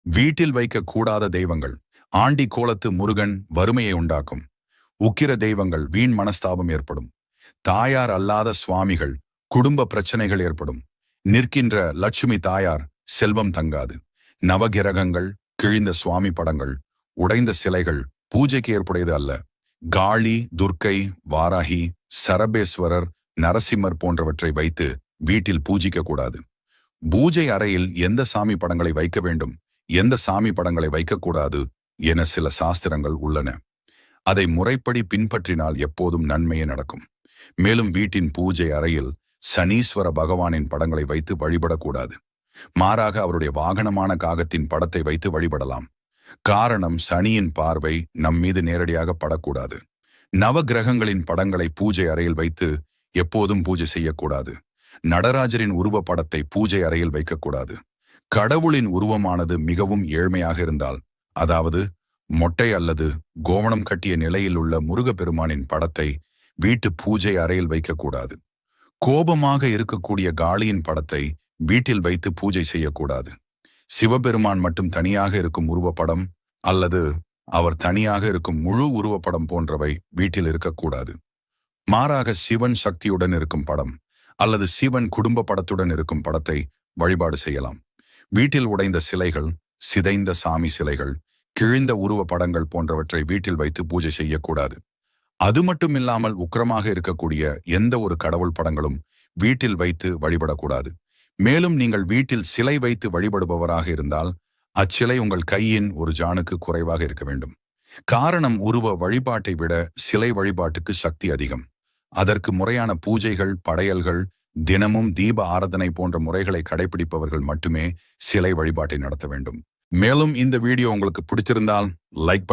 வீட்டில் வைக்க கூடாத தெய்வங்கள். ஆண்டி கோலத்து முருகன் வறுமையை உண்டாக்கும். உக்கிர தெய்வங்கள் வீண் மனஸ்தாபம் ஏற்படும். தாயார் அல்லாத சுவாமிகள் குடும்ப பிரச்சனைகள் ஏற்படும். நிற்கின்ற லட்சுமி தாயார் செல்வம் தங்காது. நவகிரகங்கள், கிழிந்த சுவாமி படங்கள், உடைந்த சிலைகள் பூஜைக்கு ஏற்புடையது அல்ல. காளி, துர்க்கை, வாராகி, சரபேஸ்வரர், நரசிம்மர் போன்றவற்றை வைத்து வீட்டில் பூஜிக்க கூடாது. பூஜை அறையில் எந்த சாமி படங்களை வைக்க வேண்டும், எந்த சாமி படங்களை வைக்கக்கூடாது என சில சாஸ்திரங்கள் உள்ளன. அதை முறைப்படி பின்பற்றினால் எப்போதும் நன்மையே நடக்கும். மேலும் வீட்டின் பூஜை அறையில் சனீஸ்வர பகவானின் படங்களை வைத்து வழிபடக்கூடாது. மாறாக அவருடைய வாகனமான காகத்தின் படத்தை வைத்து வழிபடலாம். காரணம், சனியின் பார்வை நம் மீது நேரடியாக படக்கூடாது. நவ கிரகங்களின் படங்களை பூஜை அறையில் வைத்து எப்போதும் பூஜை செய்யக்கூடாது. நடராஜரின் உருவ படத்தை பூஜை அறையில் வைக்கக்கூடாது. கடவுளின் உருவமானது மிகவும் ஏழ்மையாக இருந்தால், அதாவது மொட்டை அல்லது கோவணம் கட்டிய நிலையில் உள்ள முருகப்பெருமானின் படத்தை வீட்டு பூஜை அறையில் வைக்கக்கூடாது. கோபமாக இருக்கக்கூடிய காளியின் படத்தை வீட்டில் வைத்து பூஜை செய்யக்கூடாது. சிவபெருமான் மட்டும் தனியாக இருக்கும் உருவப்படம் அல்லது அவர் தனியாக இருக்கும் முழு உருவப்படம் போன்றவை வீட்டில் இருக்கக்கூடாது. மாறாக சிவன் சக்தியுடன் இருக்கும் படம் அல்லது சிவன் குடும்ப படத்துடன் இருக்கும் படத்தை வழிபாடு செய்யலாம். வீட்டில் உடைந்த சிலைகள், சிதைந்த சாமி சிலைகள், கிழிந்த உருவ படங்கள் போன்றவற்றை வீட்டில் வைத்து பூஜை செய்யக்கூடாது. அது மட்டும் இல்லாமல் உக்கிரமாக இருக்கக்கூடிய எந்த ஒரு கடவுள் படங்களும் வீட்டில் வைத்து வழிபடக்கூடாது. மேலும் நீங்கள் வீட்டில் சிலை வைத்து வழிபடுபவராக இருந்தால் அச்சிலை உங்கள் கையின் ஒரு ஜானுக்கு குறைவாக இருக்க வேண்டும். காரணம், உருவ வழிபாட்டை விட சிலை வழிபாட்டுக்கு சக்தி அதிகம். அதற்கு முறையான பூஜைகள், படையல்கள், தினமும் தீப ஆராதனை போன்ற முறைகளை கடைபிடிப்பவர்கள் மட்டுமே சிலை வழிபாட்டை நடத்த வேண்டும். மேலும் இந்த வீடியோ உங்களுக்கு பிடிச்சிருந்தால் லைக்